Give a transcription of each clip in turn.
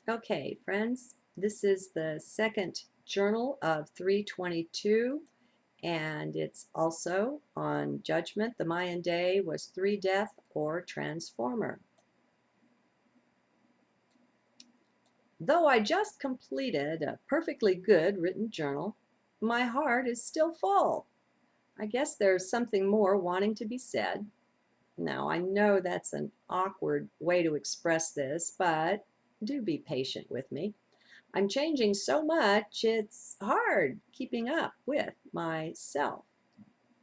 Okay, friends, this is the second journal of 322, and it's also on judgment. The Mayan day was 3 death or transformer. Though I just completed a perfectly good written journal, my heart is still full. I guess there's something more wanting to be said. Now, I know that's an awkward way to express this, but do be patient with me. I'm changing so much, it's hard keeping up with myself,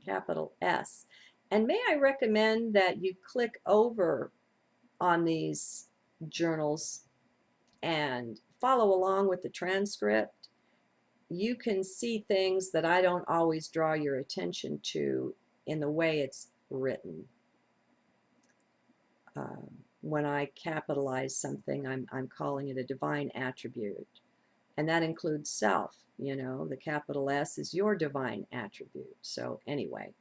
capital S. And may I recommend that you click over on these journals and follow along with the transcript. You can see things that I don't always draw your attention to in the way it's written. When I capitalize something, I'm calling it a divine attribute. And that includes self. The capital S is your divine attribute. So anyway,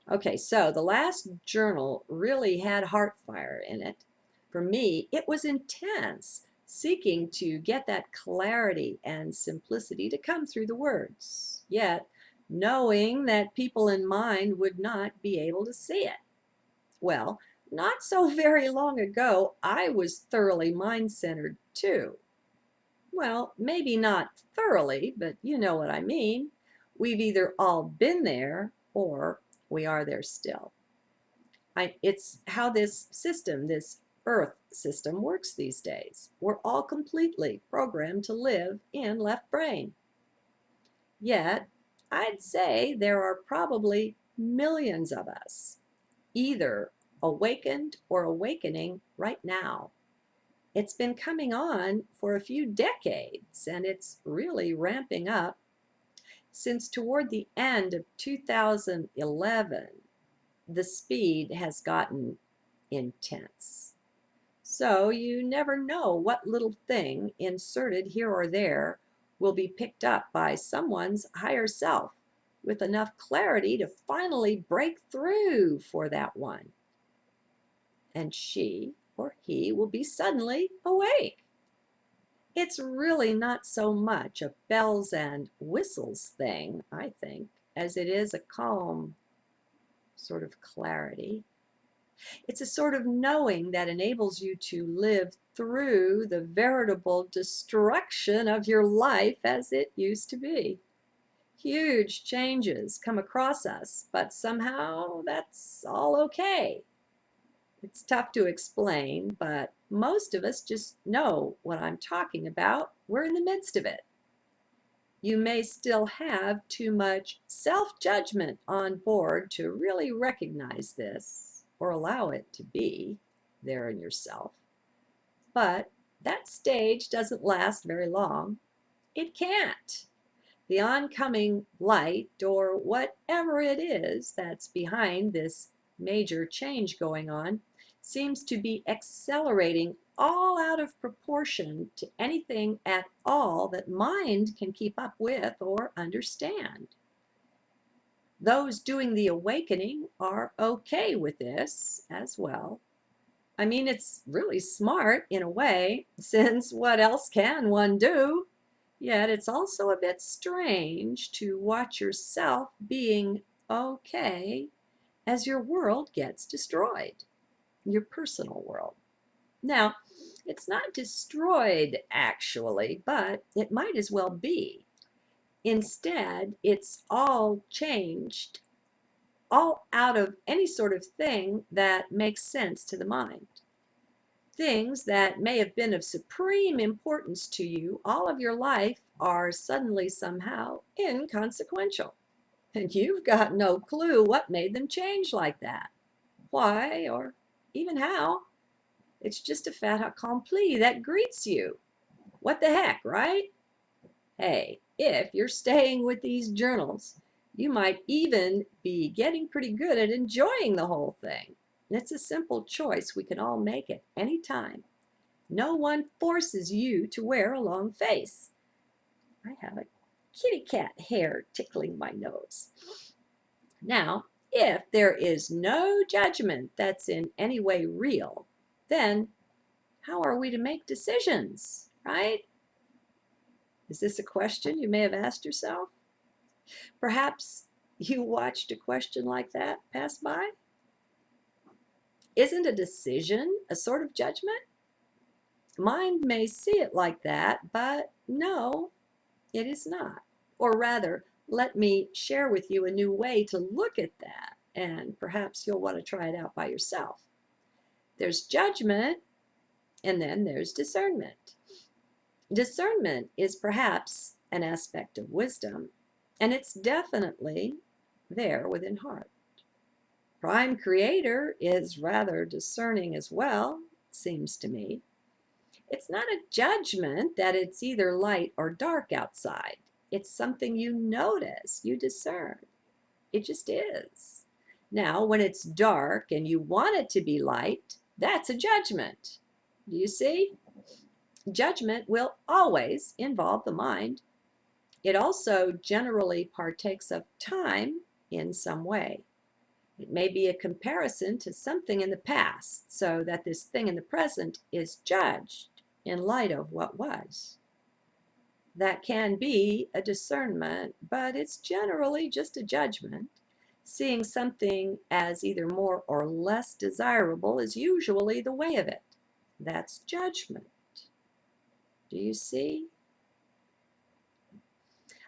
okay, so the last journal really had heart fire in it. For me, it was intense, seeking to get that clarity and simplicity to come through the words, yet knowing that people in mind would not be able to see it. Well, not so very long ago, I was thoroughly mind-centered too. Well, maybe not thoroughly, but you know what I mean. We've either all been there or we are there still. It's how this system, this Earth system, works these days. We're all completely programmed to live in left brain. Yet, I'd say there are probably millions of us, either awakened or awakening right now. It's been coming on for a few decades, and it's really ramping up since toward the end of 2011, the speed has gotten intense. So you never know what little thing inserted here or there will be picked up by someone's higher self with enough clarity to finally break through for that one. And she or he will be suddenly awake. It's really not so much a bells and whistles thing, I think, as it is a calm sort of clarity. It's a sort of knowing that enables you to live through the veritable destruction of your life as it used to be. Huge changes come across us, but somehow that's all okay. It's tough to explain, but most of us just know what I'm talking about. We're in the midst of it. You may still have too much self-judgment on board to really recognize this or allow it to be there in yourself. But that stage doesn't last very long. It can't. The oncoming light, or whatever it is that's behind this major change going on, seems to be accelerating all out of proportion to anything at all that mind can keep up with or understand. Those doing the awakening are okay with this as well. I mean, it's really smart in a way, since what else can one do? Yet it's also a bit strange to watch yourself being okay as your world gets destroyed, your personal world. Now, it's not destroyed actually, but it might as well be. Instead, it's all changed, all out of any sort of thing that makes sense to the mind. Things that may have been of supreme importance to you all of your life are suddenly somehow inconsequential. And you've got no clue what made them change like that, why, or even how. It's just a fait accompli that greets you. What the heck, right? Hey, if you're staying with these journals, you might even be getting pretty good at enjoying the whole thing. It's a simple choice we can all make at any time. No one forces you to wear a long face. I have a kitty cat hair tickling my nose. Now, if there is no judgment that's in any way real, then how are we to make decisions? right? Is this a question you may have asked yourself? Perhaps you watched a question like that pass by? Isn't a decision a sort of judgment? Mind may see it like that, but no, it is not. Or rather, let me share with you a new way to look at that, and perhaps you'll want to try it out by yourself. There's judgment, and then there's discernment. Discernment is perhaps an aspect of wisdom, and it's definitely there within heart. Prime Creator is rather discerning as well, it seems to me. It's not a judgment that it's either light or dark outside. It's something you notice, you discern. It just is. Now, when it's dark and you want it to be light, that's a judgment. Do you see? Judgment will always involve the mind. It also generally partakes of time in some way. It may be a comparison to something in the past, so that this thing in the present is judged in light of what was. That can be a discernment, but it's generally just a judgment. Seeing something as either more or less desirable is usually the way of it. That's judgment. Do you see?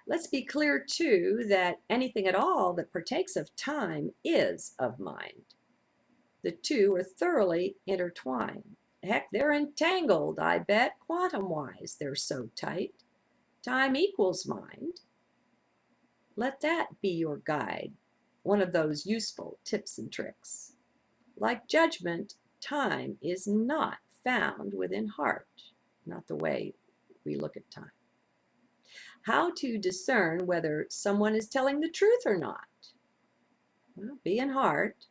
Let's be clear, too, that anything at all that partakes of time is of mind. The two are thoroughly intertwined. Heck, they're entangled, I bet, quantum-wise. They're so tight. Time equals mind. Let that be your guide, one of those useful tips and tricks. Like judgment, time is not found within heart, not the way we look at time. How to discern whether someone is telling the truth or not? Well, be in heart.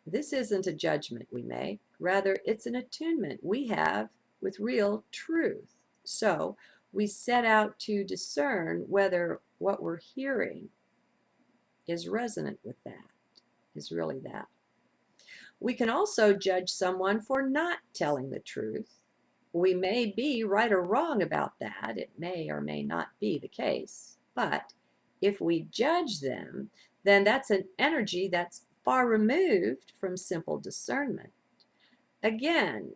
This isn't a judgment we make. Rather, it's an attunement we have with real truth. So we set out to discern whether what we're hearing is resonant with that, is really that. We can also judge someone for not telling the truth. We may be right or wrong about that. It may or may not be the case. But if we judge them, then that's an energy that's far removed from simple discernment. Again,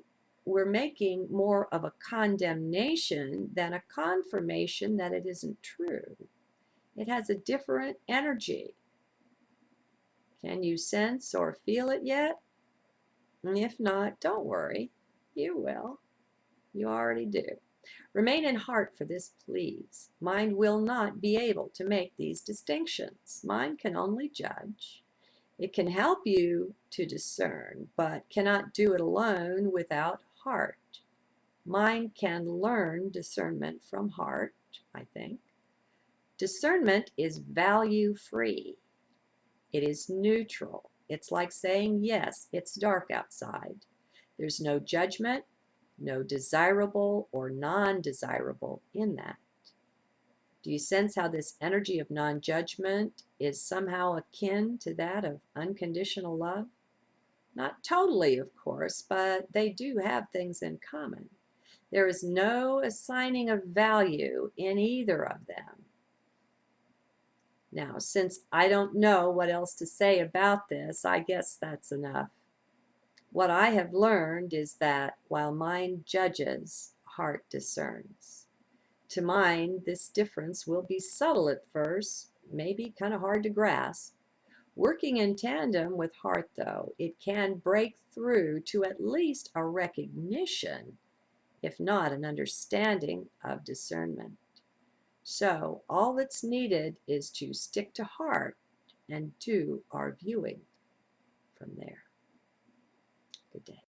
we're making more of a condemnation than a confirmation that it isn't true. It has a different energy. Can you sense or feel it yet? If not, don't worry. You will. You already do. Remain in heart for this, please. Mind will not be able to make these distinctions. Mind can only judge. It can help you to discern, but cannot do it alone without heart. Mind can learn discernment from heart, I think. Discernment is value-free. It is neutral. It's like saying, yes, it's dark outside. There's no judgment, no desirable or non-desirable in that. Do you sense how this energy of non-judgment is somehow akin to that of unconditional love? Not totally, of course, but they do have things in common. There is no assigning of value in either of them. Now, since I don't know what else to say about this, I guess that's enough. What I have learned is that while mind judges, heart discerns. To mind, this difference will be subtle at first, maybe kind of hard to grasp. Working in tandem with heart, though, it can break through to at least a recognition, if not an understanding of discernment. So all that's needed is to stick to heart and do our viewing from there. Good day.